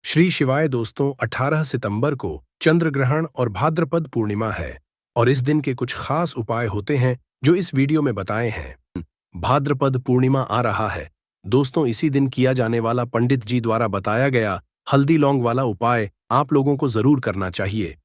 श्री शिवाय दोस्तों, 18 सितंबर को चंद्र ग्रहण और भाद्रपद पूर्णिमा है और इस दिन के कुछ खास उपाय होते हैं जो इस वीडियो में बताए हैं। भाद्रपद पूर्णिमा आ रहा है दोस्तों। इसी दिन किया जाने वाला पंडित जी द्वारा बताया गया हल्दी लौंग वाला उपाय आप लोगों को जरूर करना चाहिए,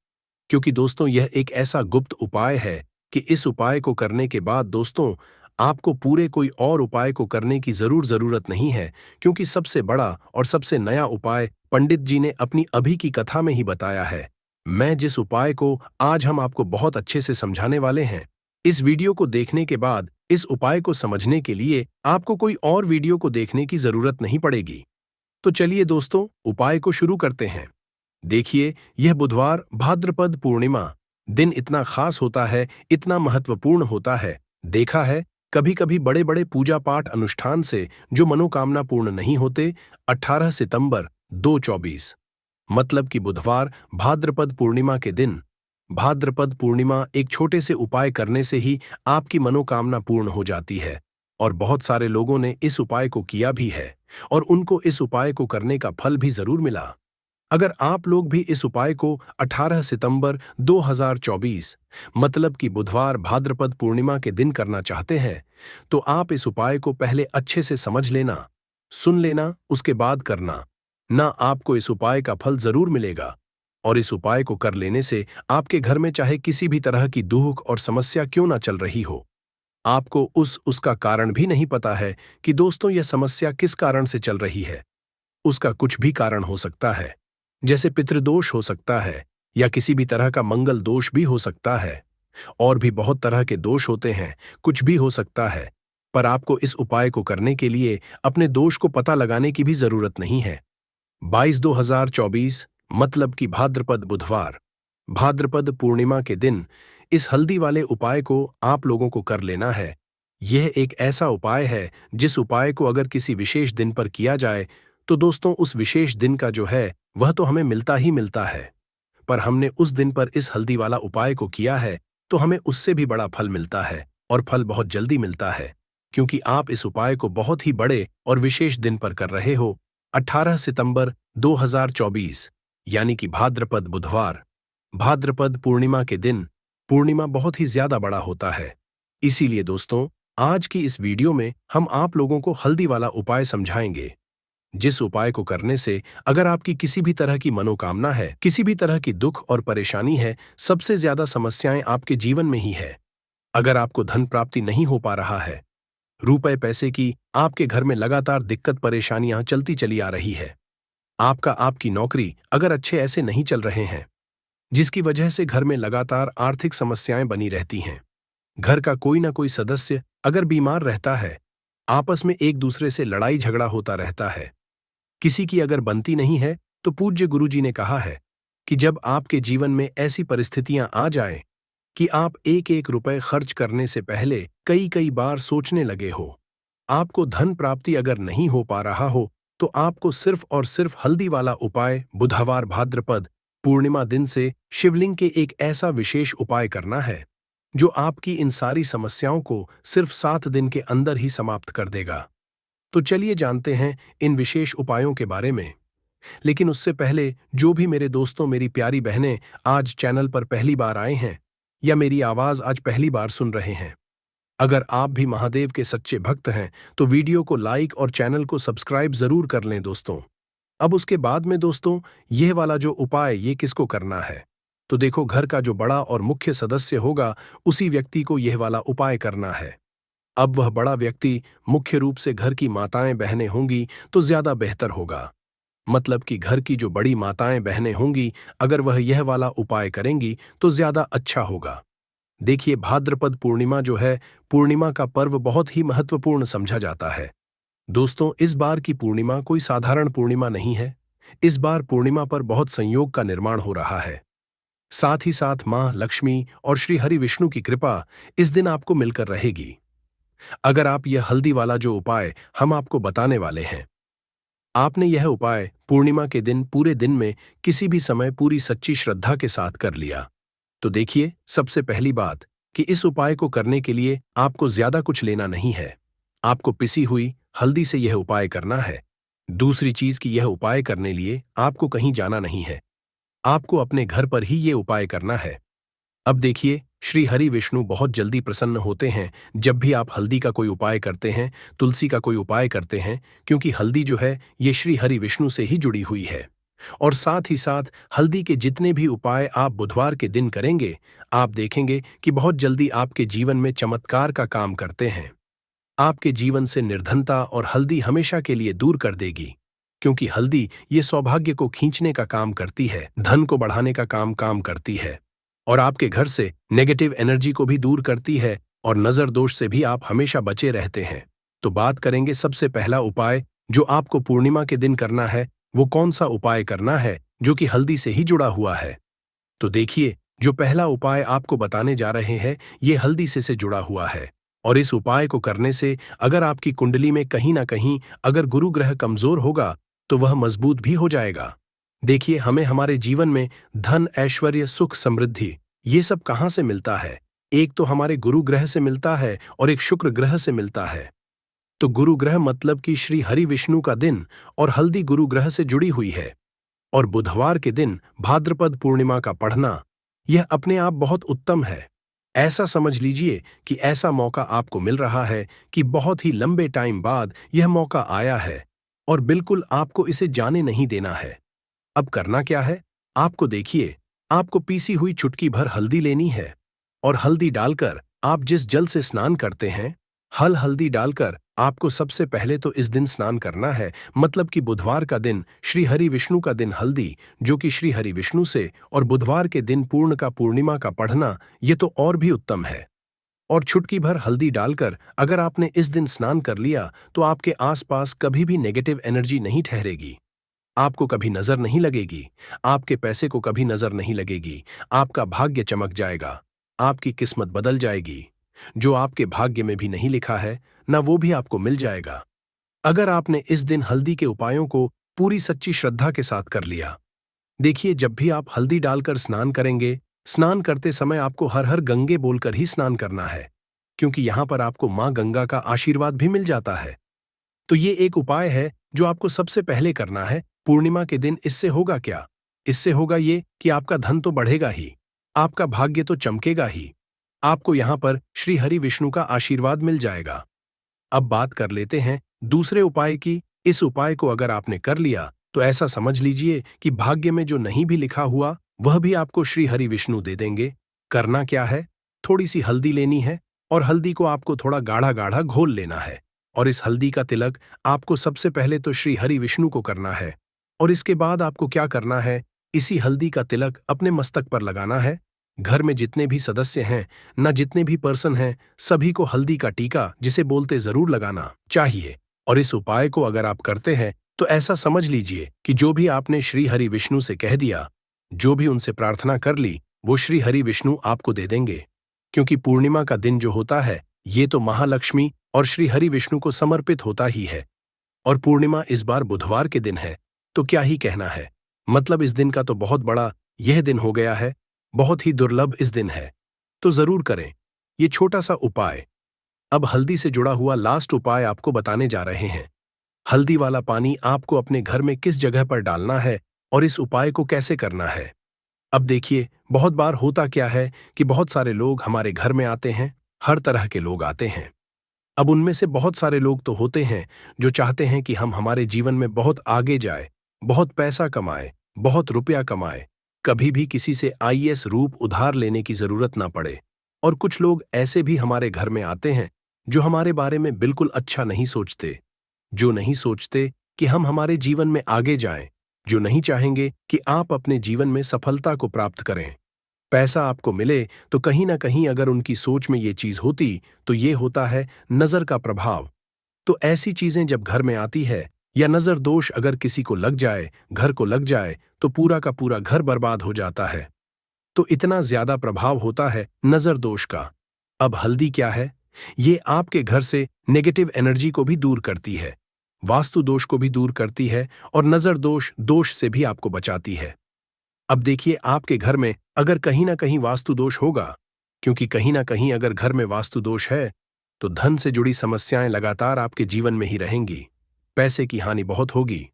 क्योंकि दोस्तों यह एक ऐसा गुप्त उपाय है कि इस उपाय को करने के बाद दोस्तों आपको पूरे कोई और उपाय को करने की जरूरत नहीं है, क्योंकि सबसे बड़ा और सबसे नया उपाय पंडित जी ने अपनी अभी की कथा में ही बताया है। मैं जिस उपाय को आज हम आपको बहुत अच्छे से समझाने वाले हैं, इस वीडियो को देखने के बाद इस उपाय को समझने के लिए आपको कोई और वीडियो को देखने की जरूरत नहीं पड़ेगी। तो चलिए दोस्तों, उपाय को शुरू करते हैं। देखिए, यह बुधवार भाद्रपद पूर्णिमा दिन इतना खास होता है, इतना महत्वपूर्ण होता है। देखा है कभी कभी बड़े बड़े पूजा पाठ अनुष्ठान से जो मनोकामना पूर्ण नहीं होते। 18 सितंबर 2024 मतलब कि बुधवार भाद्रपद पूर्णिमा के दिन। भाद्रपद पूर्णिमा एक छोटे से उपाय करने से ही आपकी मनोकामना पूर्ण हो जाती है और बहुत सारे लोगों ने इस उपाय को किया भी है और उनको इस उपाय को करने का फल भी जरूर मिला। अगर आप लोग भी इस उपाय को 18 सितंबर 2024 मतलब कि बुधवार भाद्रपद पूर्णिमा के दिन करना चाहते हैं, तो आप इस उपाय को पहले अच्छे से समझ लेना, सुन लेना, उसके बाद करना। ना आपको इस उपाय का फल जरूर मिलेगा और इस उपाय को कर लेने से आपके घर में चाहे किसी भी तरह की दुख और समस्या क्यों ना चल रही हो, आपको उसका कारण भी नहीं पता है कि दोस्तों यह समस्या किस कारण से चल रही है। उसका कुछ भी कारण हो सकता है, जैसे पितृदोष हो सकता है या किसी भी तरह का मंगल दोष भी हो सकता है, और भी बहुत तरह के दोष होते हैं, कुछ भी हो सकता है। पर आपको इस उपाय को करने के लिए अपने दोष को पता लगाने की भी जरूरत नहीं है। 22/2024 मतलब कि भाद्रपद बुधवार भाद्रपद पूर्णिमा के दिन इस हल्दी वाले उपाय को आप लोगों को कर लेना है। यह एक ऐसा उपाय है जिस उपाय को अगर किसी विशेष दिन पर किया जाए तो दोस्तों उस विशेष दिन का जो है वह तो हमें मिलता ही मिलता है, पर हमने उस दिन पर इस हल्दी वाला उपाय को किया है तो हमें उससे भी बड़ा फल मिलता है और फल बहुत जल्दी मिलता है, क्योंकि आप इस उपाय को बहुत ही बड़े और विशेष दिन पर कर रहे हो। 18 सितंबर 2024 यानी कि भाद्रपद बुधवार भाद्रपद पूर्णिमा के दिन। पूर्णिमा बहुत ही ज्यादा बड़ा होता है, इसीलिए दोस्तों आज की इस वीडियो में हम आप लोगों को हल्दी वाला उपाय समझाएंगे, जिस उपाय को करने से अगर आपकी किसी भी तरह की मनोकामना है, किसी भी तरह की दुख और परेशानी है, सबसे ज्यादा समस्याएं आपके जीवन में ही है। अगर आपको धन प्राप्ति नहीं हो पा रहा है, रुपए पैसे की आपके घर में लगातार दिक्कत परेशानियां चलती चली आ रही है, आपकी नौकरी अगर अच्छे ऐसे नहीं चल रहे हैं, जिसकी वजह से घर में लगातार आर्थिक समस्याएं बनी रहती हैं, घर का कोई ना कोई सदस्य अगर बीमार रहता है, आपस में एक दूसरे से लड़ाई झगड़ा होता रहता है, किसी की अगर बनती नहीं है, तो पूज्य गुरुजी ने कहा है कि जब आपके जीवन में ऐसी परिस्थितियां आ जाएं कि आप एक एक रुपए खर्च करने से पहले कई कई बार सोचने लगे हो, आपको धन प्राप्ति अगर नहीं हो पा रहा हो, तो आपको सिर्फ और सिर्फ हल्दी वाला उपाय बुधवार भाद्रपद पूर्णिमा दिन से शिवलिंग के एक ऐसा विशेष उपाय करना है जो आपकी इन सारी समस्याओं को सिर्फ 7 दिन के अंदर ही समाप्त कर देगा। तो चलिए जानते हैं इन विशेष उपायों के बारे में। लेकिन उससे पहले जो भी मेरे दोस्तों, मेरी प्यारी बहनें आज चैनल पर पहली बार आए हैं या मेरी आवाज आज पहली बार सुन रहे हैं, अगर आप भी महादेव के सच्चे भक्त हैं तो वीडियो को लाइक और चैनल को सब्सक्राइब जरूर कर लें दोस्तों। अब उसके बाद में दोस्तों यह वाला जो उपाय ये किसको करना है, तो देखो घर का जो बड़ा और मुख्य सदस्य होगा उसी व्यक्ति को यह वाला उपाय करना है। अब वह बड़ा व्यक्ति मुख्य रूप से घर की माताएं बहनें होंगी तो ज्यादा बेहतर होगा, मतलब कि घर की जो बड़ी माताएं बहनें होंगी अगर वह यह वाला उपाय करेंगी तो ज्यादा अच्छा होगा। देखिए, भाद्रपद पूर्णिमा जो है, पूर्णिमा का पर्व बहुत ही महत्वपूर्ण समझा जाता है दोस्तों। इस बार की पूर्णिमा कोई साधारण पूर्णिमा नहीं है। इस बार पूर्णिमा पर बहुत संयोग का निर्माण हो रहा है, साथ ही साथ मां लक्ष्मी और श्री हरि विष्णु की कृपा इस दिन आपको मिलकर रहेगी। अगर आप यह हल्दी वाला जो उपाय हम आपको बताने वाले हैं, आपने यह उपाय पूर्णिमा के दिन पूरे दिन में किसी भी समय पूरी सच्ची श्रद्धा के साथ कर लिया, तो देखिए सबसे पहली बात कि इस उपाय को करने के लिए आपको ज्यादा कुछ लेना नहीं है। आपको पिसी हुई हल्दी से यह उपाय करना है। दूसरी चीज कि यह उपाय करने लिए आपको कहीं जाना नहीं है, आपको अपने घर पर ही ये उपाय करना है। अब देखिए, श्री हरि विष्णु बहुत जल्दी प्रसन्न होते हैं जब भी आप हल्दी का कोई उपाय करते हैं, तुलसी का कोई उपाय करते हैं, क्योंकि हल्दी जो है ये श्री हरि विष्णु से ही जुड़ी हुई है। और साथ ही साथ हल्दी के जितने भी उपाय आप बुधवार के दिन करेंगे, आप देखेंगे कि बहुत जल्दी आपके जीवन में चमत्कार का काम करते हैं। आपके जीवन से निर्धनता और हल्दी हमेशा के लिए दूर कर देगी, क्योंकि हल्दी ये सौभाग्य को खींचने का काम करती है, धन को बढ़ाने का काम करती है, और आपके घर से नेगेटिव एनर्जी को भी दूर करती है, और नजर दोष से भी आप हमेशा बचे रहते हैं। तो बात करेंगे सबसे पहला उपाय जो आपको पूर्णिमा के दिन करना है, वो कौन सा उपाय करना है जो कि हल्दी से ही जुड़ा हुआ है। तो देखिए, जो पहला उपाय आपको बताने जा रहे हैं ये हल्दी से जुड़ा हुआ है, और इस उपाय को करने से अगर आपकी कुंडली में कहीं ना कहीं अगर गुरु ग्रह कमजोर होगा तो वह मजबूत भी हो जाएगा। देखिए, हमें हमारे जीवन में धन, ऐश्वर्य, सुख, समृद्धि ये सब कहाँ से मिलता है? एक तो हमारे गुरु ग्रह से मिलता है और एक शुक्र ग्रह से मिलता है। तो गुरु ग्रह मतलब कि श्री हरि विष्णु का दिन, और हल्दी गुरु ग्रह से जुड़ी हुई है। और बुधवार के दिन भाद्रपद पूर्णिमा का पढ़ना यह अपने आप बहुत उत्तम है। ऐसा समझ लीजिए कि ऐसा मौका आपको मिल रहा है कि बहुत ही लंबे टाइम बाद यह मौका आया है, और बिल्कुल आपको इसे जाने नहीं देना है। अब करना क्या है? आपको देखिए, आपको पीसी हुई चुटकी भर हल्दी लेनी है, और हल्दी डालकर आप जिस जल से स्नान करते हैं, हल्दी डालकर आपको सबसे पहले तो इस दिन स्नान करना है, मतलब कि बुधवार का दिन श्री हरि विष्णु का दिन हल्दी, जो कि श्री हरि विष्णु से, और बुधवार के दिन पूर्णिमा का पढ़ना ये तो और भी उत्तम है। और चुटकी भर हल्दी डालकर अगर आपने इस दिन स्नान कर लिया तो आपके आसपास कभी भी नेगेटिव एनर्जी नहीं ठहरेगी, आपको कभी नजर नहीं लगेगी, आपके पैसे को कभी नजर नहीं लगेगी, आपका भाग्य चमक जाएगा, आपकी किस्मत बदल जाएगी। जो आपके भाग्य में भी नहीं लिखा है ना वो भी आपको मिल जाएगा, अगर आपने इस दिन हल्दी के उपायों को पूरी सच्ची श्रद्धा के साथ कर लिया। देखिए, जब भी आप हल्दी डालकर स्नान करेंगे, स्नान करते समय आपको हर हर गंगे बोलकर ही स्नान करना है, क्योंकि यहां पर आपको मां गंगा का आशीर्वाद भी मिल जाता है। तो ये एक उपाय है जो आपको सबसे पहले करना है पूर्णिमा के दिन। इससे होगा क्या? इससे होगा ये कि आपका धन तो बढ़ेगा ही, आपका भाग्य तो चमकेगा ही, आपको यहां पर श्री हरि विष्णु का आशीर्वाद मिल जाएगा। अब बात कर लेते हैं दूसरे उपाय की। इस उपाय को अगर आपने कर लिया तो ऐसा समझ लीजिए कि भाग्य में जो नहीं भी लिखा हुआ वह भी आपको श्री हरि विष्णु दे देंगे। करना क्या है? थोड़ी सी हल्दी लेनी है, और हल्दी को आपको थोड़ा गाढ़ा गाढ़ा घोल लेना है, और इस हल्दी का तिलक आपको सबसे पहले तो श्री हरि विष्णु को करना है, और इसके बाद आपको क्या करना है? इसी हल्दी का तिलक अपने मस्तक पर लगाना है। घर में जितने भी सदस्य हैं ना, जितने भी पर्सन हैं, सभी को हल्दी का टीका जिसे बोलते जरूर लगाना चाहिए। और इस उपाय को अगर आप करते हैं तो ऐसा समझ लीजिए कि जो भी आपने श्री हरि विष्णु से कह दिया, जो भी उनसे प्रार्थना कर ली, वो श्री हरि विष्णु आपको दे देंगे। क्योंकि पूर्णिमा का दिन जो होता है ये तो महालक्ष्मी और श्री हरि विष्णु को समर्पित होता ही है, और पूर्णिमा इस बार बुधवार के दिन है, तो क्या ही कहना है। मतलब इस दिन का तो बहुत बड़ा यह दिन हो गया है, बहुत ही दुर्लभ इस दिन है। तो जरूर करें ये छोटा सा उपाय। अब हल्दी से जुड़ा हुआ लास्ट उपाय आपको बताने जा रहे हैं। हल्दी वाला पानी आपको अपने घर में किस जगह पर डालना है और इस उपाय को कैसे करना है। अब देखिए, बहुत बार होता क्या है कि बहुत सारे लोग हमारे घर में आते हैं, हर तरह के लोग आते हैं। अब उनमें से बहुत सारे लोग तो होते हैं जो चाहते हैं कि हम हमारे जीवन में बहुत आगे जाए, बहुत पैसा कमाए, बहुत रुपया कमाए, कभी भी किसी से आईएएस रूप उधार लेने की जरूरत ना पड़े। और कुछ लोग ऐसे भी हमारे घर में आते हैं जो हमारे बारे में बिल्कुल अच्छा नहीं सोचते, जो नहीं सोचते कि हम हमारे जीवन में आगे जाएं, जो नहीं चाहेंगे कि आप अपने जीवन में सफलता को प्राप्त करें, पैसा आपको मिले। तो कहीं ना कहीं अगर उनकी सोच में ये चीज होती तो ये होता है नजर का प्रभाव। तो ऐसी चीजें जब घर में आती है, या नजर दोष अगर किसी को लग जाए, घर को लग जाए, तो पूरा का पूरा घर बर्बाद हो जाता है। तो इतना ज्यादा प्रभाव होता है नजर दोष का। अब हल्दी क्या है? ये आपके घर से नेगेटिव एनर्जी को भी दूर करती है, वास्तु दोष को भी दूर करती है, और नजर दोष से भी आपको बचाती है। अब देखिए, आपके घर में अगर कहीं ना कहीं वास्तु दोष होगा, क्योंकि कहीं ना कहीं अगर घर में वास्तु दोष है तो धन से जुड़ी समस्याएं लगातार आपके जीवन में ही रहेंगी। पैसे की हानि बहुत होगी,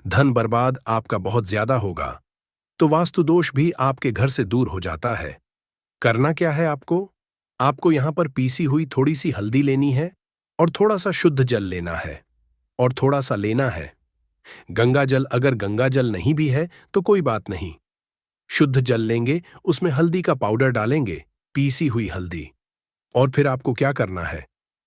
धन बर्बाद आपका बहुत ज्यादा होगा, तो वास्तु दोष भी आपके घर से दूर हो जाता है। करना क्या है आपको? आपको यहां पर पीसी हुई थोड़ी सी हल्दी लेनी है और थोड़ा सा शुद्ध जल लेना है और थोड़ा सा लेना है गंगा जल। अगर गंगा जल नहीं भी है तो कोई बात नहीं, शुद्ध जल लेंगे, उसमें हल्दी का पाउडर डालेंगे, पीसी हुई हल्दी। और फिर आपको क्या करना है,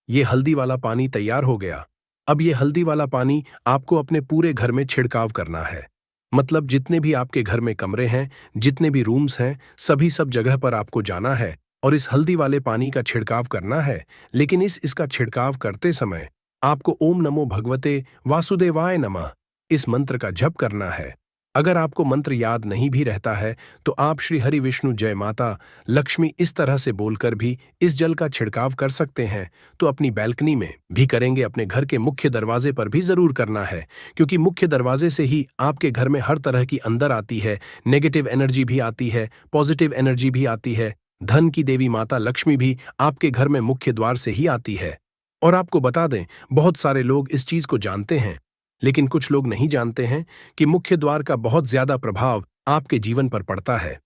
ये हल्दी वाला पानी तैयार हो गया। अब ये हल्दी वाला पानी आपको अपने पूरे घर में छिड़काव करना है। मतलब जितने भी आपके घर में कमरे हैं, जितने भी रूम्स हैं, सभी सब जगह पर आपको जाना है और इस हल्दी वाले पानी का छिड़काव करना है। लेकिन इसका छिड़काव करते समय आपको ओम नमो भगवते वासुदेवाय नमः इस मंत्र का जप करना है। अगर आपको मंत्र याद नहीं भी रहता है तो आप श्री हरि विष्णु जय माता लक्ष्मी इस तरह से बोलकर भी इस जल का छिड़काव कर सकते हैं। तो अपनी बैल्कनी में भी करेंगे, अपने घर के मुख्य दरवाजे पर भी जरूर करना है, क्योंकि मुख्य दरवाजे से ही आपके घर में हर तरह की अंदर आती है, नेगेटिव एनर्जी भी आती है, पॉजिटिव एनर्जी भी आती है। धन की देवी माता लक्ष्मी भी आपके घर में मुख्य द्वार से ही आती है। और आपको बता दें, बहुत सारे लोग इस चीज को जानते हैं, लेकिन कुछ लोग नहीं जानते हैं कि मुख्य द्वार का बहुत ज्यादा प्रभाव आपके जीवन पर पड़ता है।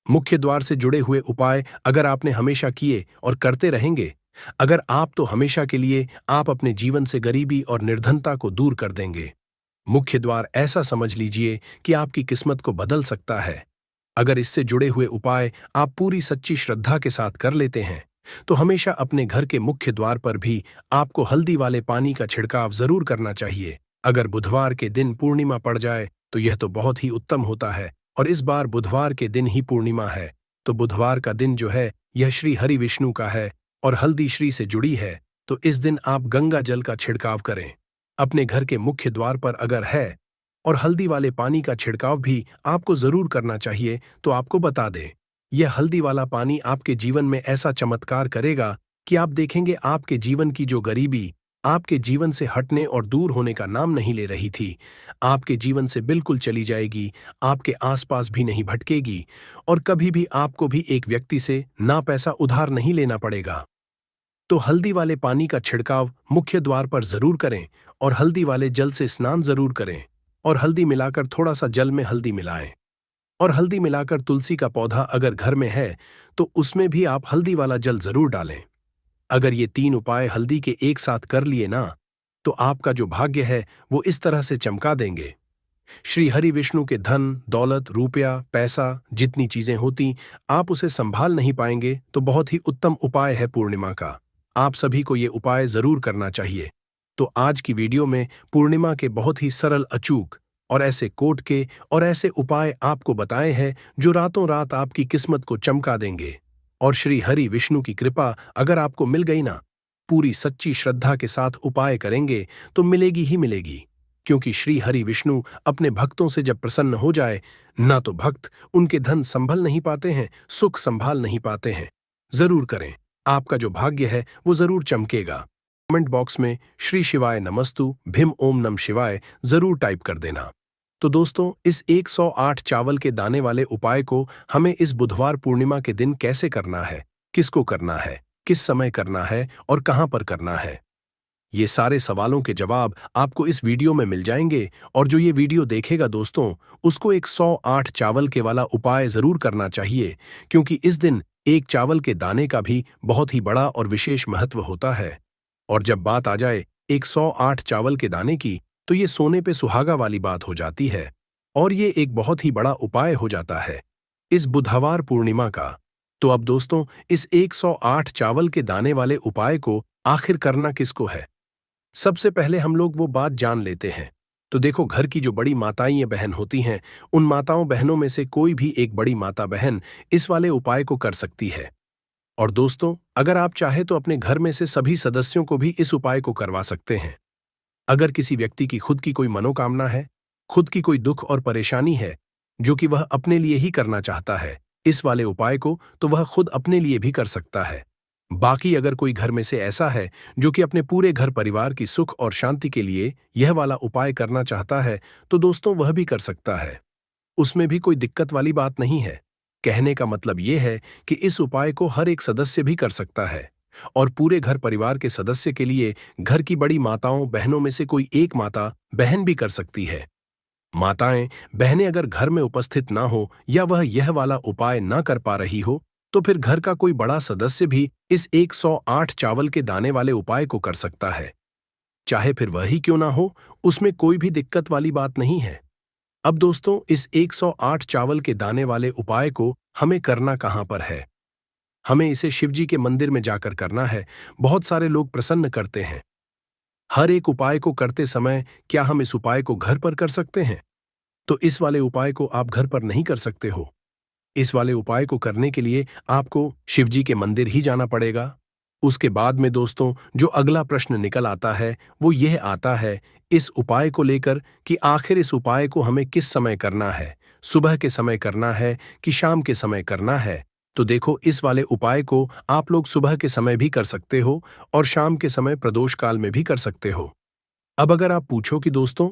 मुख्य द्वार से जुड़े हुए उपाय अगर आपने हमेशा किए और करते रहेंगे, अगर आप तो हमेशा के लिए आप अपने जीवन से गरीबी और निर्धनता को दूर कर देंगे। मुख्य द्वार ऐसा समझ लीजिए कि आपकी किस्मत को बदल सकता है। अगर इससे जुड़े हुए उपाय आप पूरी सच्ची श्रद्धा के साथ कर लेते हैं तो हमेशा अपने घर के मुख्य द्वार पर भी आपको हल्दी वाले पानी का छिड़काव जरूर करना चाहिए। अगर बुधवार के दिन पूर्णिमा पड़ जाए तो यह तो बहुत ही उत्तम होता है, और इस बार बुधवार के दिन ही पूर्णिमा है, तो बुधवार का दिन जो है यह श्री हरि विष्णु का है और हल्दी श्री से जुड़ी है। तो इस दिन आप गंगा जल का छिड़काव करें अपने घर के मुख्य द्वार पर अगर है, और हल्दी वाले पानी का छिड़काव भी आपको जरूर करना चाहिए। तो आपको बता दें, यह हल्दी वाला पानी आपके जीवन में ऐसा चमत्कार करेगा कि आप देखेंगे आपके जीवन की जो गरीबी आपके जीवन से हटने और दूर होने का नाम नहीं ले रही थी, आपके जीवन से बिल्कुल चली जाएगी, आपके आसपास भी नहीं भटकेगी, और कभी भी आपको भी एक व्यक्ति से ना पैसा उधार नहीं लेना पड़ेगा। तो हल्दी वाले पानी का छिड़काव मुख्य द्वार पर जरूर करें और हल्दी वाले जल से स्नान जरूर करें, और हल्दी मिलाकर थोड़ा सा जल में हल्दी मिलाएं, और हल्दी मिलाकर तुलसी का पौधा अगर घर में है तो उसमें भी आप हल्दी वाला जल जरूर डालें। अगर ये 3 उपाय हल्दी के एक साथ कर लिए ना, तो आपका जो भाग्य है वो इस तरह से चमका देंगे। श्री हरि विष्णु के धन दौलत रुपया पैसा जितनी चीजें होती आप उसे संभाल नहीं पाएंगे। तो बहुत ही उत्तम उपाय है पूर्णिमा का, आप सभी को ये उपाय जरूर करना चाहिए। तो आज की वीडियो में पूर्णिमा के बहुत ही सरल अचूक और ऐसे कोट के और ऐसे उपाय आपको बताए हैं जो रातों रात आपकी किस्मत को चमका देंगे। और श्री हरि विष्णु की कृपा अगर आपको मिल गई ना, पूरी सच्ची श्रद्धा के साथ उपाय करेंगे तो मिलेगी ही मिलेगी, क्योंकि श्री हरि विष्णु अपने भक्तों से जब प्रसन्न हो जाए ना, तो भक्त उनके धन संभल नहीं पाते हैं, सुख संभाल नहीं पाते हैं। जरूर करें, आपका जो भाग्य है वो जरूर चमकेगा। कमेंट बॉक्स में श्री शिवाय नमस्तु भीम ओम नम शिवाय जरूर टाइप कर देना। तो दोस्तों, इस 108 चावल के दाने वाले उपाय को हमें इस बुधवार पूर्णिमा के दिन कैसे करना है, किसको करना है, किस समय करना है और कहां पर करना है, ये सारे सवालों के जवाब आपको इस वीडियो में मिल जाएंगे। और जो ये वीडियो देखेगा दोस्तों, उसको 108 चावल के वाला उपाय जरूर करना चाहिए, क्योंकि इस दिन एक चावल के दाने का भी बहुत ही बड़ा और विशेष महत्व होता है। और जब बात आ जाए 108 चावल के दाने की, तो ये सोने पे सुहागा वाली बात हो जाती है, और ये एक बहुत ही बड़ा उपाय हो जाता है इस बुधवार पूर्णिमा का। तो अब दोस्तों, इस 108 चावल के दाने वाले उपाय को आखिर करना किसको है, सबसे पहले हम लोग वो बात जान लेते हैं। तो देखो, घर की जो बड़ी माताएं बहन होती हैं, उन माताओं बहनों में से कोई भी एक बड़ी माता बहन इस वाले उपाय को कर सकती है। और दोस्तों, अगर आप चाहे तो अपने घर में से सभी सदस्यों को भी इस उपाय को करवा सकते हैं। अगर किसी व्यक्ति की खुद की कोई मनोकामना है, खुद की कोई दुख और परेशानी है जो कि वह अपने लिए ही करना चाहता है इस वाले उपाय को, तो वह खुद अपने लिए भी कर सकता है। बाकी अगर कोई घर में से ऐसा है जो कि अपने पूरे घर परिवार की सुख और शांति के लिए यह वाला उपाय करना चाहता है, तो दोस्तों वह भी कर सकता है, उसमें भी कोई दिक्कत वाली बात नहीं है। कहने का मतलब यह है कि इस उपाय को हर एक सदस्य भी कर सकता है। और पूरे घर परिवार के सदस्य के लिए घर की बड़ी माताओं बहनों में से कोई एक माता बहन भी कर सकती है। माताएं बहनें अगर घर में उपस्थित ना हो या वह यह वाला उपाय ना कर पा रही हो, तो फिर घर का कोई बड़ा सदस्य भी इस 108 चावल के दाने वाले उपाय को कर सकता है। चाहे फिर वह ही क्यों ना हो, उसमें कोई भी दिक्कत वाली बात नहीं है। अब दोस्तों, इस 108 चावल के दाने वाले उपाय को हमें करना कहां पर है? हमें इसे शिवजी के मंदिर में जाकर करना है। बहुत सारे लोग प्रसन्न करते हैं। हर एक उपाय को करते समय क्या हम इस उपाय को घर पर कर सकते हैं? तो इस वाले उपाय को आप घर पर नहीं कर सकते हो। इस वाले उपाय को करने के लिए आपको शिवजी के मंदिर ही जाना पड़ेगा। उसके बाद में दोस्तों, जो अगला प्रश्न निकल आता है वो यह आता है इस उपाय को लेकर कि आखिर इस उपाय को हमें किस समय करना है, सुबह के समय करना है कि शाम के समय करना है। तो देखो, इस वाले उपाय को आप लोग सुबह के समय भी कर सकते हो और शाम के समय प्रदोष काल में भी कर सकते हो। अब अगर आप पूछो कि दोस्तों,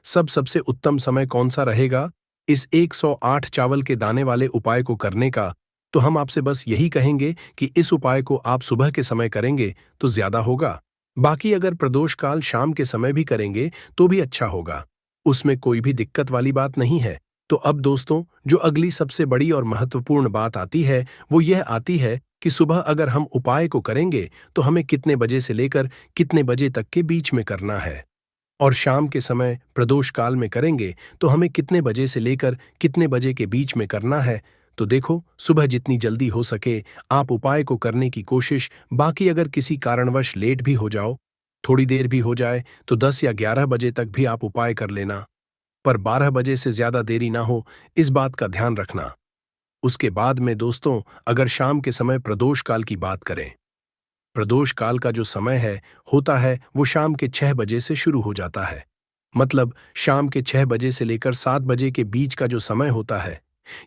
सबसे उत्तम समय कौन सा रहेगा इस 108 चावल के दाने वाले उपाय को करने का, तो हम आपसे बस यही कहेंगे कि इस उपाय को आप सुबह के समय करेंगे तो ज्यादा होगा। बाकी अगर प्रदोष काल शाम के समय भी करेंगे तो भी अच्छा होगा। उसमें कोई भी दिक्कत वाली बात नहीं है। तो अब दोस्तों, जो अगली सबसे बड़ी और महत्वपूर्ण बात आती है वो यह आती है कि सुबह अगर हम उपाय को करेंगे तो हमें कितने बजे से लेकर कितने बजे तक के बीच में करना है, और शाम के समय प्रदोष काल में करेंगे तो हमें कितने बजे से लेकर कितने बजे के बीच में करना है। तो देखो, सुबह जितनी जल्दी हो सके आप उपाय को करने की कोशिश। बाकी अगर किसी कारणवश लेट भी हो जाओ, थोड़ी देर भी हो जाए, तो 10 या 11 बजे तक भी आप उपाय कर लेना, पर 12 बजे से ज्यादा देरी ना हो, इस बात का ध्यान रखना। उसके बाद में दोस्तों, अगर शाम के समय प्रदोष काल की बात करें, प्रदोष काल का जो समय है होता है वो शाम के 6 बजे से शुरू हो जाता है। मतलब शाम के 6 बजे से लेकर 7 बजे के बीच का जो समय होता है,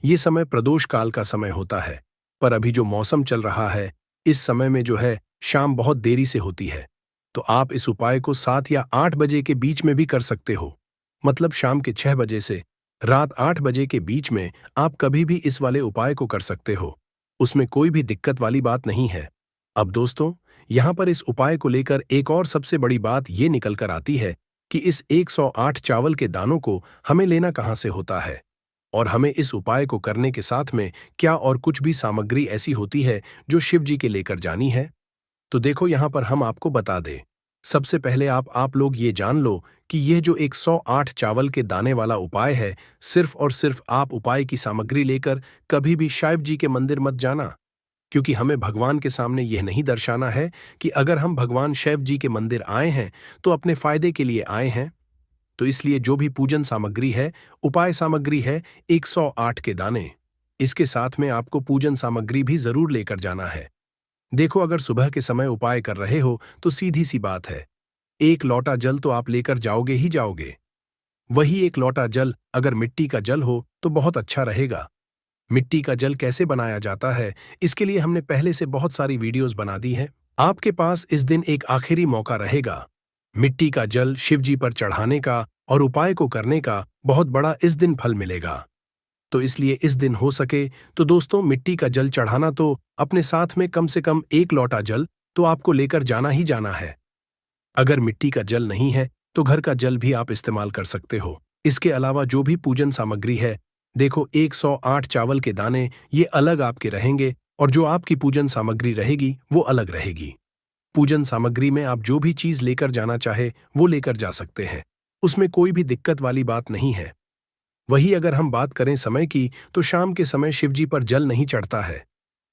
ये समय प्रदोष काल का समय होता है। पर अभी जो मौसम चल रहा है, इस समय में जो है शाम बहुत देरी से होती है। तो आप इस उपाय को 7 या 8 बजे के बीच में भी कर सकते हो। मतलब शाम के 6 बजे से रात 8 बजे के बीच में आप कभी भी इस वाले उपाय को कर सकते हो। उसमें कोई भी दिक्कत वाली बात नहीं है। अब दोस्तों, यहां पर इस उपाय को लेकर एक और सबसे बड़ी बात ये निकल कर आती है कि इस 108 चावल के दानों को हमें लेना कहां से होता है, और हमें इस उपाय को करने के साथ में क्या और कुछ भी सामग्री ऐसी होती है जो शिव जी के लेकर जानी है। तो देखो, यहां पर हम आपको बता दें। सबसे पहले आप लोग ये जान लो कि यह जो 108 चावल के दाने वाला उपाय है, सिर्फ और सिर्फ आप उपाय की सामग्री लेकर कभी भी शिव जी के मंदिर मत जाना। क्योंकि हमें भगवान के सामने यह नहीं दर्शाना है कि अगर हम भगवान शिव जी के मंदिर आए हैं तो अपने फायदे के लिए आए हैं। तो इसलिए जो भी पूजन सामग्री है, उपाय सामग्री है 108 के दाने, इसके साथ में आपको पूजन सामग्री भी जरूर लेकर जाना है। देखो, अगर सुबह के समय उपाय कर रहे हो तो सीधी सी बात है, एक लोटा जल तो आप लेकर जाओगे ही जाओगे। वही एक लोटा जल अगर मिट्टी का जल हो तो बहुत अच्छा रहेगा। मिट्टी का जल कैसे बनाया जाता है, इसके लिए हमने पहले से बहुत सारी वीडियोस बना दी हैं। आपके पास इस दिन एक आखिरी मौका रहेगा मिट्टी का जल शिवजी पर चढ़ाने का और उपाय को करने का। बहुत बड़ा इस दिन फल मिलेगा। तो इसलिए इस दिन हो सके तो दोस्तों, मिट्टी का जल चढ़ाना तो अपने साथ में कम से कम एक लोटा जल तो आपको लेकर जाना ही जाना है। अगर मिट्टी का जल नहीं है तो घर का जल भी आप इस्तेमाल कर सकते हो। इसके अलावा जो भी पूजन सामग्री है, देखो 108 चावल के दाने ये अलग आपके रहेंगे और जो आपकी पूजन सामग्री रहेगी वो अलग रहेगी। पूजन सामग्री में आप जो भी चीज लेकर जाना चाहे वो लेकर जा सकते हैं। उसमें कोई भी दिक्कत वाली बात नहीं है। वही अगर हम बात करें समय की, तो शाम के समय शिवजी पर जल नहीं चढ़ता है।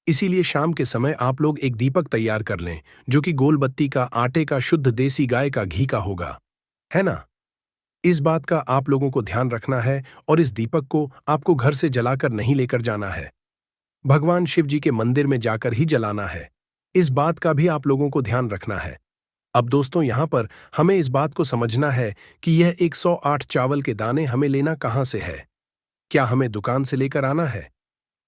इसीलिए शाम के समय आप लोग एक दीपक तैयार कर लें जो कि गोल बत्ती का, आटे का, शुद्ध देसी गाय का घी का होगा, है ना। इस बात का आप लोगों को ध्यान रखना है और इस दीपक को आपको घर से जलाकर नहीं लेकर जाना है, भगवान शिव जी के मंदिर में जाकर ही जलाना है। इस बात का भी आप लोगों को ध्यान रखना है। अब दोस्तों, यहां पर हमें इस बात को समझना है कि यह 108 चावल के दाने हमें लेना कहां से है। क्या हमें दुकान से लेकर आना है,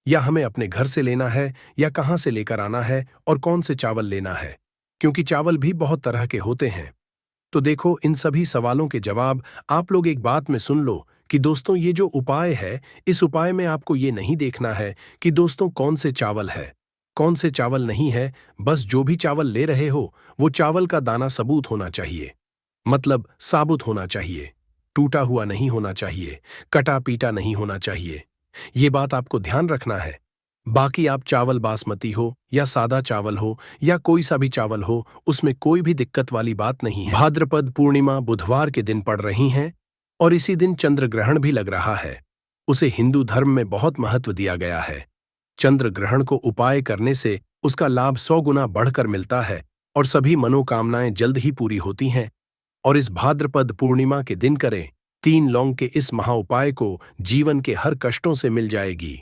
या हमें अपने घर से लेना है, या कहां से लेकर आना है और कौन से चावल लेना है, क्योंकि चावल भी बहुत तरह के होते हैं। तो देखो, इन सभी सवालों के जवाब आप लोग एक बात में सुन लो कि दोस्तों, ये जो उपाय है, इस उपाय में आपको ये नहीं देखना है कि दोस्तों कौन से चावल है, कौन से चावल नहीं है, बस जो भी चावल ले रहे हो वो चावल का दाना सबूत होना चाहिए, मतलब साबुत होना चाहिए, टूटा हुआ नहीं होना चाहिए, कटा पीटा नहीं होना चाहिए। ये बात आपको ध्यान रखना है। बाकी आप चावल बासमती हो या सादा चावल हो या कोई सा भी चावल हो, उसमें कोई भी दिक्कत वाली बात नहीं है। भाद्रपद पूर्णिमा बुधवार के दिन पड़ रही हैं और इसी दिन चंद्र ग्रहण भी लग रहा है। उसे हिंदू धर्म में बहुत महत्व दिया गया है। चंद्र ग्रहण को उपाय करने से उसका लाभ 100 गुना बढ़कर मिलता है और सभी मनोकामनाएं जल्द ही पूरी होती हैं। और इस भाद्रपद पूर्णिमा के दिन करें 3 लौंग के इस महाउपाय को, जीवन के हर कष्टों से मिल जाएगी।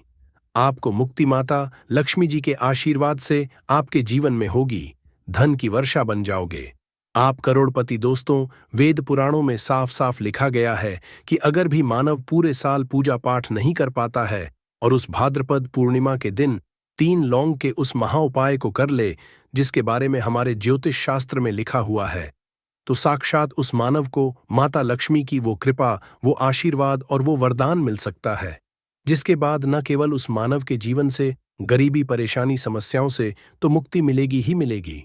आपको मुक्ति माता लक्ष्मी जी के आशीर्वाद से आपके जीवन में होगी, धन की वर्षा बन जाओगे, आप करोड़पति। दोस्तों, वेद पुराणों में साफ साफ लिखा गया है कि अगर भी मानव पूरे साल पूजा पाठ नहीं कर पाता है और उस भाद्रपद पूर्णिमा के दिन 3 लौंग के उस महाउपाय को कर ले, जिसके बारे में हमारे ज्योतिष शास्त्र में लिखा हुआ है, तो साक्षात उस मानव को माता लक्ष्मी की वो कृपा, वो आशीर्वाद और वो वरदान मिल सकता है, जिसके बाद न केवल उस मानव के जीवन से गरीबी, परेशानी, समस्याओं से तो मुक्ति मिलेगी ही मिलेगी,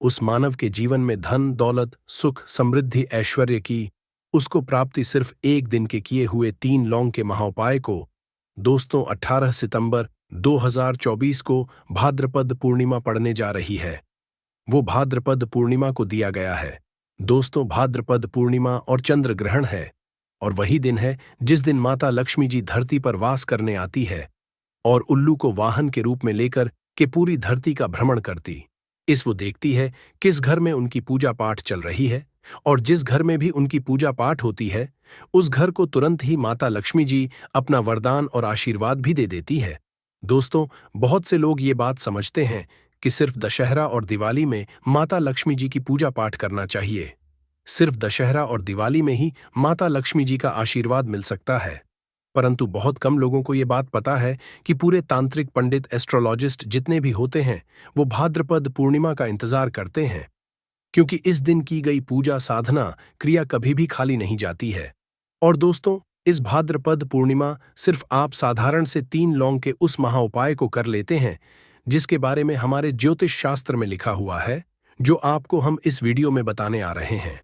उस मानव के जीवन में धन, दौलत, सुख, समृद्धि, ऐश्वर्य की उसको प्राप्ति सिर्फ एक दिन के किए हुए 3 लौंग के महाउपाय को। दोस्तों, 18 सितंबर 2024 को भाद्रपद पूर्णिमा पड़ने जा रही है। वो भाद्रपद पूर्णिमा को दिया गया है। दोस्तों, भाद्रपद पूर्णिमा और चंद्र ग्रहण है और वही दिन है जिस दिन माता लक्ष्मी जी धरती पर वास करने आती है और उल्लू को वाहन के रूप में लेकर के पूरी धरती का भ्रमण करती। वो देखती है किस घर में उनकी पूजा पाठ चल रही है और जिस घर में भी उनकी पूजा पाठ होती है उस घर को तुरंत ही माता लक्ष्मी जी अपना वरदान और आशीर्वाद भी दे देती है। दोस्तों, बहुत से लोग ये बात समझते हैं कि सिर्फ दशहरा और दिवाली में माता लक्ष्मी जी की पूजा पाठ करना चाहिए। सिर्फ दशहरा और दिवाली में ही माता लक्ष्मी जी का आशीर्वाद मिल सकता है, परंतु बहुत कम लोगों को ये बात पता है कि पूरे तांत्रिक, पंडित, एस्ट्रोलॉजिस्ट जितने भी होते हैं वो भाद्रपद पूर्णिमा का इंतजार करते हैं, क्योंकि इस दिन की गई पूजा, साधना, क्रिया कभी भी खाली नहीं जाती है। और दोस्तों, इस भाद्रपद पूर्णिमा सिर्फ आप साधारण से 3 लौंग के उस महाउपाय को कर लेते हैं जिसके बारे में हमारे ज्योतिष शास्त्र में लिखा हुआ है, जो आपको हम इस वीडियो में बताने आ रहे हैं।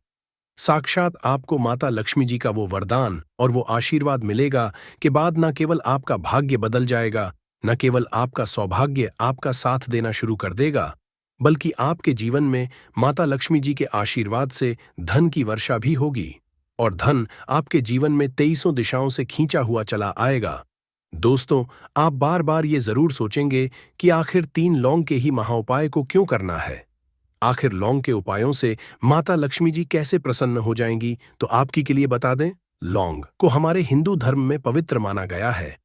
साक्षात आपको माता लक्ष्मी जी का वो वरदान और वो आशीर्वाद मिलेगा कि बाद न केवल आपका भाग्य बदल जाएगा, न केवल आपका सौभाग्य आपका साथ देना शुरू कर देगा, बल्कि आपके जीवन में माता लक्ष्मी जी के आशीर्वाद से धन की वर्षा भी होगी और धन आपके जीवन में 23 दिशाओं से खींचा हुआ चला आएगा। दोस्तों, आप बार बार ये जरूर सोचेंगे कि आखिर 3 लौंग के ही महाउपाय को क्यों करना है, आखिर लौंग के उपायों से माता लक्ष्मी जी कैसे प्रसन्न हो जाएंगी। तो आपकी के लिए बता दें, लौंग को हमारे हिंदू धर्म में पवित्र माना गया है।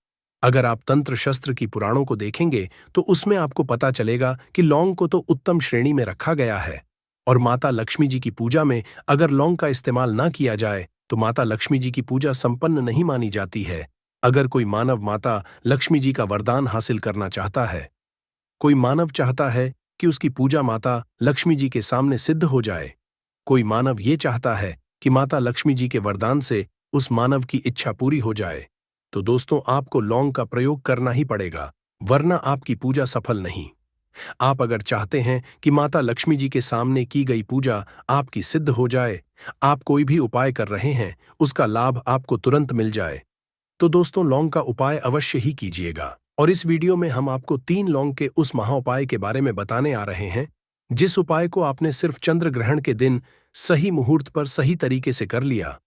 अगर आप तंत्र शस्त्र की पुराणों को देखेंगे तो उसमें आपको पता चलेगा कि लौंग को तो उत्तम श्रेणी में रखा गया है और माता लक्ष्मी जी की पूजा में अगर लौंग का इस्तेमाल ना किया जाए तो माता लक्ष्मी जी की पूजा संपन्न नहीं मानी जाती है। अगर कोई मानव माता लक्ष्मी जी का वरदान हासिल करना चाहता है, कोई मानव चाहता है कि उसकी पूजा माता लक्ष्मी जी के सामने सिद्ध हो जाए, कोई मानव ये चाहता है कि माता लक्ष्मी जी के वरदान से उस मानव की इच्छा पूरी हो जाए, तो दोस्तों आपको लौंग का प्रयोग करना ही पड़ेगा, वरना आपकी पूजा सफल नहीं। आप अगर चाहते हैं कि माता लक्ष्मी जी के सामने की गई पूजा आपकी सिद्ध हो जाए, आप कोई भी उपाय कर रहे हैं उसका लाभ आपको तुरंत मिल जाए, तो दोस्तों लौंग का उपाय अवश्य ही कीजिएगा। और इस वीडियो में हम आपको 3 लौंग के उस महाउपाय के बारे में बताने आ रहे हैं जिस उपाय को आपने सिर्फ चंद्र ग्रहण के दिन सही मुहूर्त पर सही तरीके से कर लिया,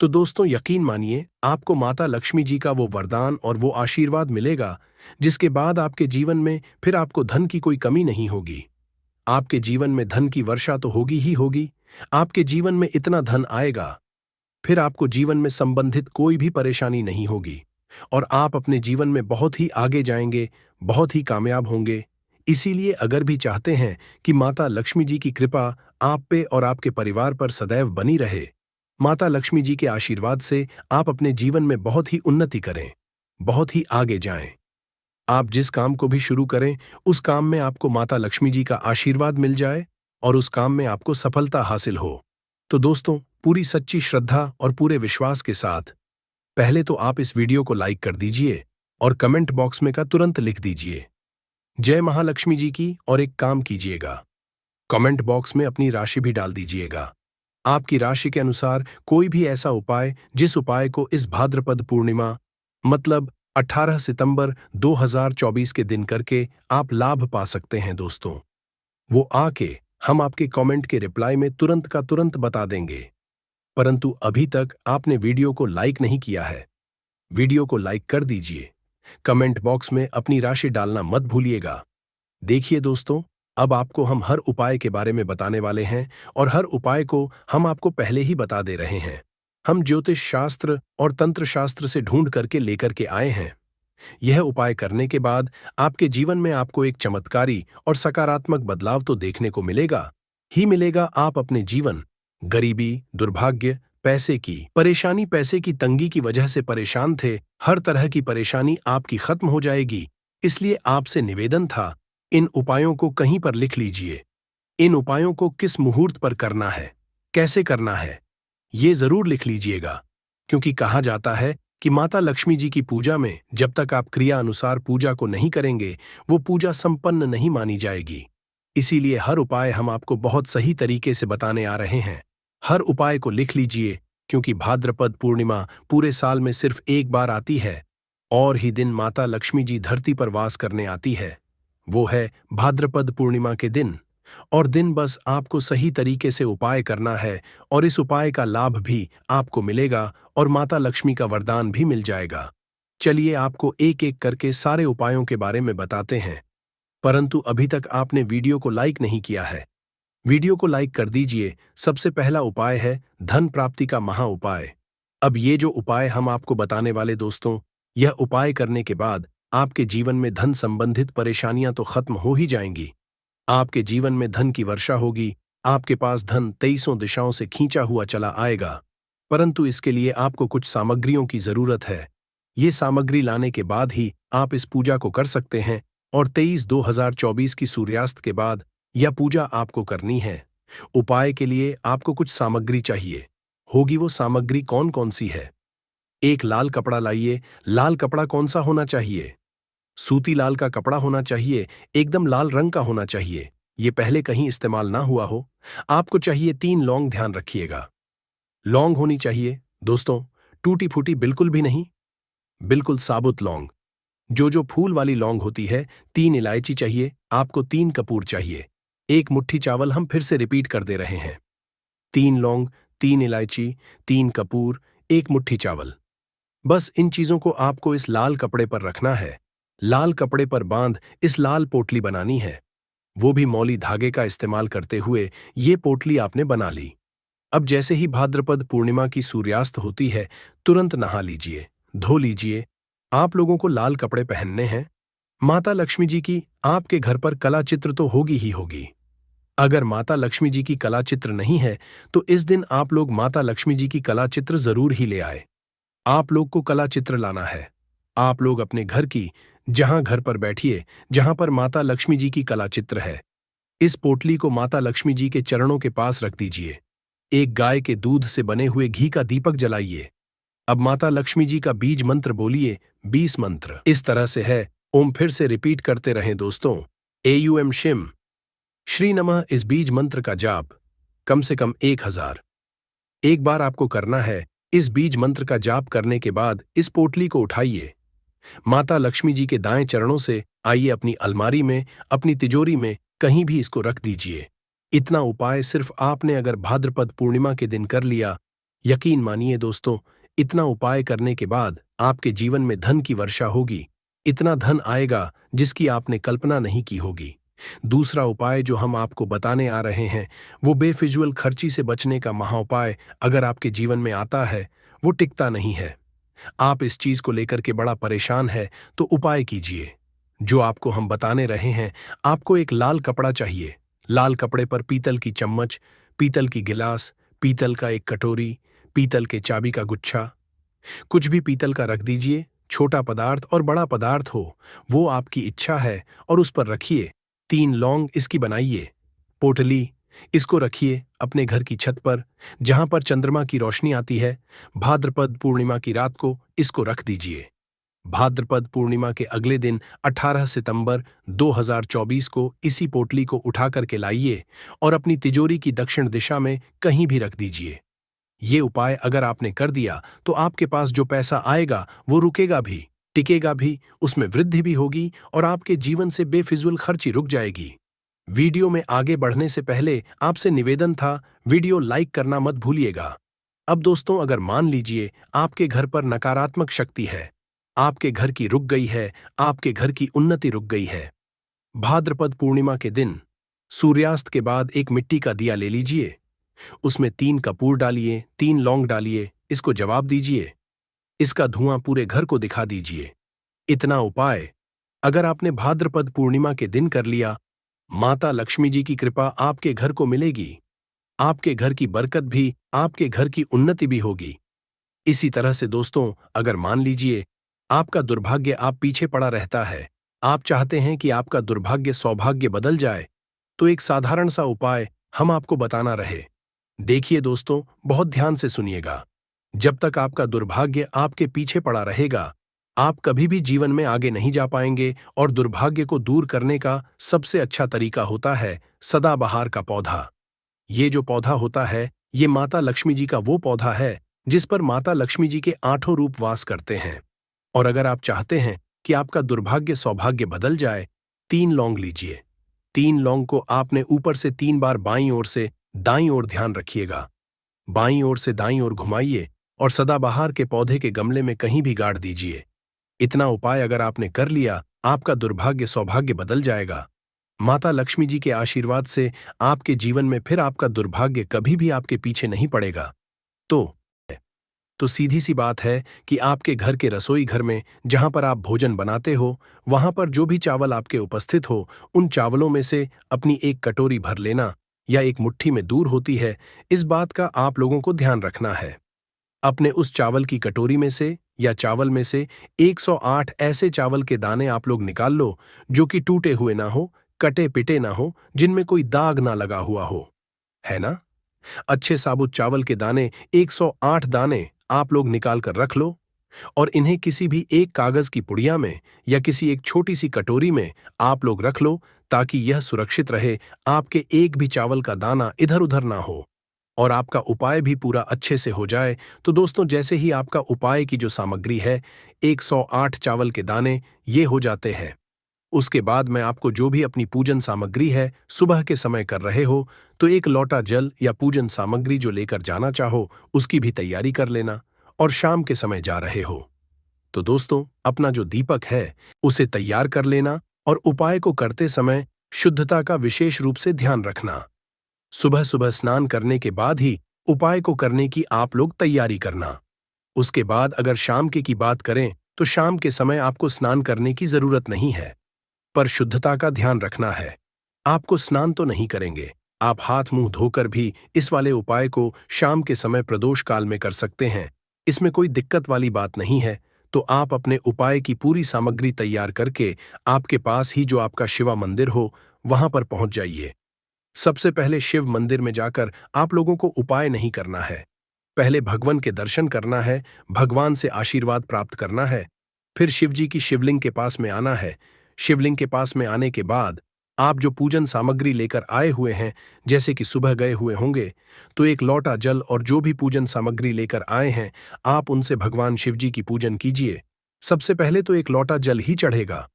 तो दोस्तों यकीन मानिए आपको माता लक्ष्मी जी का वो वरदान और वो आशीर्वाद मिलेगा जिसके बाद आपके जीवन में फिर आपको धन की कोई कमी नहीं होगी। आपके जीवन में धन की वर्षा तो होगी ही होगी, आपके जीवन में इतना धन आएगा फिर आपको जीवन में संबंधित कोई भी परेशानी नहीं होगी और आप अपने जीवन में बहुत ही आगे जाएंगे, बहुत ही कामयाब होंगे। इसीलिए अगर भी चाहते हैं कि माता लक्ष्मी जी की कृपा आप पे और आपके परिवार पर सदैव बनी रहे, माता लक्ष्मी जी के आशीर्वाद से आप अपने जीवन में बहुत ही उन्नति करें, बहुत ही आगे जाएं। आप जिस काम को भी शुरू करें उस काम में आपको माता लक्ष्मी जी का आशीर्वाद मिल जाए और उस काम में आपको सफलता हासिल हो। तो दोस्तों, पूरी सच्ची श्रद्धा और पूरे विश्वास के साथ पहले तो आप इस वीडियो को लाइक कर दीजिए और कमेंट बॉक्स में का तुरंत लिख दीजिए जय महालक्ष्मी जी की। और एक काम कीजिएगा, कमेंट बॉक्स में अपनी राशि भी डाल दीजिएगा। आपकी राशि के अनुसार कोई भी ऐसा उपाय जिस उपाय को इस भाद्रपद पूर्णिमा मतलब 18 सितंबर 2024 के दिन करके आप लाभ पा सकते हैं दोस्तों, वो आके हम आपके कमेंट के रिप्लाई में तुरंत का तुरंत बता देंगे। परंतु अभी तक आपने वीडियो को लाइक नहीं किया है, वीडियो को लाइक कर दीजिए। कमेंट बॉक्स में अपनी राशि डालना मत भूलिएगा। देखिए दोस्तों, अब आपको हम हर उपाय के बारे में बताने वाले हैं और हर उपाय को हम आपको पहले ही बता दे रहे हैं। हम ज्योतिष शास्त्र और तंत्र शास्त्र से ढूंढ करके लेकर के आए हैं। यह उपाय करने के बाद आपके जीवन में आपको एक चमत्कारी और सकारात्मक बदलाव तो देखने को मिलेगा ही मिलेगा। आप अपने जीवन, गरीबी, दुर्भाग्य, पैसे की परेशानी, पैसे की तंगी की वजह से परेशान थे, हर तरह की परेशानी आपकी खत्म हो जाएगी। इसलिए आपसे निवेदन था, इन उपायों को कहीं पर लिख लीजिए। इन उपायों को किस मुहूर्त पर करना है, कैसे करना है, ये जरूर लिख लीजिएगा। क्योंकि कहा जाता है कि माता लक्ष्मी जी की पूजा में जब तक आप क्रिया अनुसार पूजा को नहीं करेंगे, वो पूजा संपन्न नहीं मानी जाएगी। इसीलिए हर उपाय हम आपको बहुत सही तरीके से बताने आ रहे हैं। हर उपाय को लिख लीजिए, क्योंकि भाद्रपद पूर्णिमा पूरे साल में सिर्फ एक बार आती है और ही दिन माता लक्ष्मी जी धरती पर वास करने आती है। वो है भाद्रपद पूर्णिमा के दिन। और दिन बस आपको सही तरीके से उपाय करना है और इस उपाय का लाभ भी आपको मिलेगा और माता लक्ष्मी का वरदान भी मिल जाएगा। चलिए आपको एक एक करके सारे उपायों के बारे में बताते हैं। परंतु अभी तक आपने वीडियो को लाइक नहीं किया है, वीडियो को लाइक कर दीजिए। सबसे पहला उपाय है धन प्राप्ति का महा उपाय। अब ये जो उपाय हम आपको बताने वाले दोस्तों, यह उपाय करने के बाद आपके जीवन में धन संबंधित परेशानियां तो खत्म हो ही जाएंगी। आपके जीवन में धन की वर्षा होगी, आपके पास धन 23 दिशाओं से खींचा हुआ चला आएगा। परंतु इसके लिए आपको कुछ सामग्रियों की जरूरत है। ये सामग्री लाने के बाद ही आप इस पूजा को कर सकते हैं और 23/2024 की सूर्यास्त के बाद यह पूजा आपको करनी है। उपाय के लिए आपको कुछ सामग्री चाहिए होगी। वो सामग्री कौन कौन सी है? एक लाल कपड़ा लाइए। लाल कपड़ा कौन सा होना चाहिए? सूती लाल का कपड़ा होना चाहिए, एकदम लाल रंग का होना चाहिए, ये पहले कहीं इस्तेमाल ना हुआ हो। आपको चाहिए 3 लौंग, ध्यान रखिएगा। लौंग होनी चाहिए दोस्तों, टूटी फूटी बिल्कुल भी नहीं, बिल्कुल साबुत लौंग, जो फूल वाली लौंग होती है। 3 इलायची चाहिए आपको, 3 कपूर चाहिए, 1 मुट्ठी चावल। हम फिर से रिपीट कर दे रहे हैं, 3 लौंग, 3 इलायची, 3 कपूर, 1 मुट्ठी चावल। बस इन चीजों को आपको इस लाल कपड़े पर रखना है। लाल कपड़े पर बांध इस लाल पोटली बनानी है, वो भी मौली धागे का इस्तेमाल करते हुए। ये पोटली आपने बना ली। अब जैसे ही भाद्रपद पूर्णिमा की सूर्यास्त होती है, तुरंत नहा लीजिए, धो लीजिए। आप लोगों को लाल कपड़े पहनने हैं। माता लक्ष्मी जी की आपके घर पर कला चित्र तो होगी ही होगी। अगर माता लक्ष्मी जी की कला चित्र नहीं है तो इस दिन आप लोग माता लक्ष्मी जी की कला चित्र जरूर ही ले आए। आप लोग को कला चित्र लाना है। आप लोग अपने घर की जहां घर पर बैठिए, जहां पर माता लक्ष्मी जी की कला चित्र है, इस पोटली को माता लक्ष्मी जी के चरणों के पास रख दीजिए। एक गाय के दूध से बने हुए घी का दीपक जलाइए। अब माता लक्ष्मी जी का बीज मंत्र बोलिए, 20 मंत्र। इस तरह से है, ओम फिर से रिपीट करते रहें दोस्तों। एयूएम शिम श्री नमः। इस बीज मंत्र का जाप कम से कम 1000 एक बार आपको करना है। इस बीज मंत्र का जाप करने के बाद इस पोटली को उठाइए, माता लक्ष्मी जी के दाएं चरणों से आइए अपनी अलमारी में, अपनी तिजोरी में, कहीं भी इसको रख दीजिए। इतना उपाय सिर्फ आपने अगर भाद्रपद पूर्णिमा के दिन कर लिया, यकीन मानिए दोस्तों, इतना उपाय करने के बाद आपके जीवन में धन की वर्षा होगी। इतना धन आएगा जिसकी आपने कल्पना नहीं की होगी। दूसरा उपाय जो हम आपको बताने आ रहे हैं, वो बेफिजूल खर्ची से बचने का महाउपाय अगर आपके जीवन में आता है, वो टिकता नहीं है। आप इस चीज को लेकर के बड़ा परेशान है तो उपाय कीजिए जो आपको हम बताने रहे हैं। आपको एक लाल कपड़ा चाहिए। लाल कपड़े पर पीतल की चम्मच, पीतल की गिलास, पीतल का एक कटोरी, पीतल के चाबी का गुच्छा, कुछ भी पीतल का रख दीजिए। छोटा पदार्थ और बड़ा पदार्थ हो, वो आपकी इच्छा है, और उस पर रखिए 3 लौंग। इसकी बनाइए पोटली, इसको रखिए अपने घर की छत पर, जहां पर चंद्रमा की रोशनी आती है। भाद्रपद पूर्णिमा की रात को इसको रख दीजिए। भाद्रपद पूर्णिमा के अगले दिन 18 सितंबर 2024 को इसी पोटली को उठा करके लाइए और अपनी तिजोरी की दक्षिण दिशा में कहीं भी रख दीजिए। ये उपाय अगर आपने कर दिया तो आपके पास जो पैसा आएगा वो रुकेगा भी, टिकेगा भी, उसमें वृद्धि भी होगी और आपके जीवन से बेफिजूल खर्ची रुक जाएगी। वीडियो में आगे बढ़ने से पहले आपसे निवेदन था, वीडियो लाइक करना मत भूलिएगा। अब दोस्तों, अगर मान लीजिए आपके घर पर नकारात्मक शक्ति है, आपके घर की रुक गई है, आपके घर की उन्नति रुक गई है। भाद्रपद पूर्णिमा के दिन सूर्यास्त के बाद एक मिट्टी का दिया ले लीजिए, उसमें 3 कपूर डालिए, 3 लौंग डालिए, इसको जवाब दीजिए, इसका धुआं पूरे घर को दिखा दीजिए। इतना उपाय अगर आपने भाद्रपद पूर्णिमा के दिन कर लिया, माता लक्ष्मी जी की कृपा आपके घर को मिलेगी, आपके घर की बरकत भी, आपके घर की उन्नति भी होगी। इसी तरह से दोस्तों, अगर मान लीजिए आपका दुर्भाग्य आप पीछे पड़ा रहता है, आप चाहते हैं कि आपका दुर्भाग्य सौभाग्य बदल जाए, तो एक साधारण सा उपाय हम आपको बताना रहे। देखिए दोस्तों, बहुत ध्यान से सुनिएगा। जब तक आपका दुर्भाग्य आपके पीछे पड़ा रहेगा, आप कभी भी जीवन में आगे नहीं जा पाएंगे और दुर्भाग्य को दूर करने का सबसे अच्छा तरीका होता है सदाबहार का पौधा। ये जो पौधा होता है, ये माता लक्ष्मी जी का वो पौधा है जिस पर माता लक्ष्मी जी के 8 रूप वास करते हैं। और अगर आप चाहते हैं कि आपका दुर्भाग्य सौभाग्य बदल जाए, 3 लौंग लीजिए। 3 लौंग को आपने ऊपर से 3 बार बाईं ओर से दाईं ओर ध्यान रखिएगा, बाईं ओर से दाईं ओर घुमाइए और सदाबहार के पौधे के गमले में कहीं भी गाड़ दीजिए। इतना उपाय अगर आपने कर लिया, आपका दुर्भाग्य सौभाग्य बदल जाएगा। माता लक्ष्मी जी के आशीर्वाद से आपके जीवन में फिर आपका दुर्भाग्य कभी भी आपके पीछे नहीं पड़ेगा। तो सीधी सी बात है कि आपके घर के रसोई घर में जहां पर आप भोजन बनाते हो, वहां पर जो भी चावल आपके उपस्थित हो, उन चावलों में से अपनी एक कटोरी भर लेना या एक मुट्ठी में दूर होती है, इस बात का आप लोगों को ध्यान रखना है। अपने उस चावल की कटोरी में से या चावल में से 108 ऐसे चावल के दाने आप लोग निकाल लो जो कि टूटे हुए ना हो, कटे पिटे ना हो, जिनमें कोई दाग ना लगा हुआ हो, है ना? अच्छे साबुत चावल के दाने 108 दाने आप लोग निकाल कर रख लो और इन्हें किसी भी एक कागज की पुड़िया में या किसी एक छोटी सी कटोरी में आप लोग रख लो, ताकि यह सुरक्षित रहे, आपके एक भी चावल का दाना इधर उधर ना हो और आपका उपाय भी पूरा अच्छे से हो जाए। तो दोस्तों, जैसे ही आपका उपाय की जो सामग्री है, 108 चावल के दाने ये हो जाते हैं, उसके बाद मैं आपको जो भी अपनी पूजन सामग्री है, सुबह के समय कर रहे हो तो एक लोटा जल या पूजन सामग्री जो लेकर जाना चाहो उसकी भी तैयारी कर लेना, और शाम के समय जा रहे हो तो दोस्तों, अपना जो दीपक है उसे तैयार कर लेना और उपाय को करते समय शुद्धता का विशेष रूप से ध्यान रखना। सुबह सुबह स्नान करने के बाद ही उपाय को करने की आप लोग तैयारी करना। उसके बाद अगर शाम की बात करें तो शाम के समय आपको स्नान करने की जरूरत नहीं है, पर शुद्धता का ध्यान रखना है। आपको स्नान तो नहीं करेंगे, आप हाथ मुंह धोकर भी इस वाले उपाय को शाम के समय प्रदोष काल में कर सकते हैं, इसमें कोई दिक्कत वाली बात नहीं है। तो आप अपने उपाय की पूरी सामग्री तैयार करके आपके पास ही जो आपका शिवा मंदिर हो वहां पर पहुंच जाइए। सबसे पहले शिव मंदिर में जाकर आप लोगों को उपाय नहीं करना है, पहले भगवान के दर्शन करना है, भगवान से आशीर्वाद प्राप्त करना है, फिर शिव जी की शिवलिंग के पास में आना है। शिवलिंग के पास में आने के बाद आप जो पूजन सामग्री लेकर आए हुए हैं, जैसे कि सुबह गए हुए होंगे, तो एक लोटा जल और जो भी पूजन सामग्री लेकर आए हैं, आप उनसे भगवान शिव जी की पूजन कीजिए। सबसे पहले तो एक लोटा जल ही चढ़ेगा,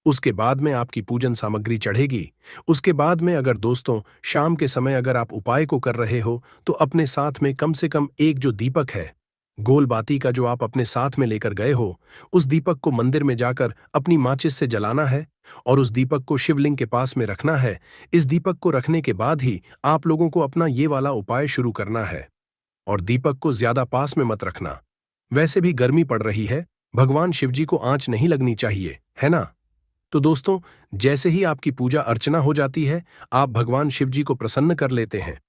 उसके बाद में आपकी पूजन सामग्री चढ़ेगी। उसके बाद में अगर दोस्तों शाम के समय अगर आप उपाय को कर रहे हो तो अपने साथ में कम से कम एक जो दीपक है, गोल बाती का जो आप अपने साथ में लेकर गए हो, उस दीपक को मंदिर में जाकर अपनी माचिस से जलाना है और उस दीपक को शिवलिंग के पास में रखना है। इस दीपक को रखने के बाद ही आप लोगों को अपना ये वाला उपाय शुरू करना है और दीपक को ज्यादा पास में मत रखना। वैसे भी गर्मी पड़ रही है, भगवान शिव जी को आंच नहीं लगनी चाहिए, है ना? तो दोस्तों, जैसे ही आपकी पूजा अर्चना हो जाती है, आप भगवान शिव जी को प्रसन्न कर लेते हैं।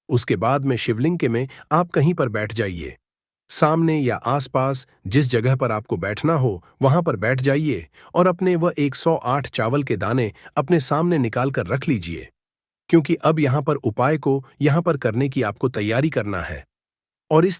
उसके बाद में शिवलिंग के में आप कहीं पर बैठ जाइए, सामने या आसपास जिस जगह पर आपको बैठना हो वहां पर बैठ जाइए और अपने वह 108 चावल के दाने अपने सामने निकाल कर रख लीजिए, क्योंकि अब यहां पर उपाय को यहां पर करने की आपको तैयारी करना है। और इस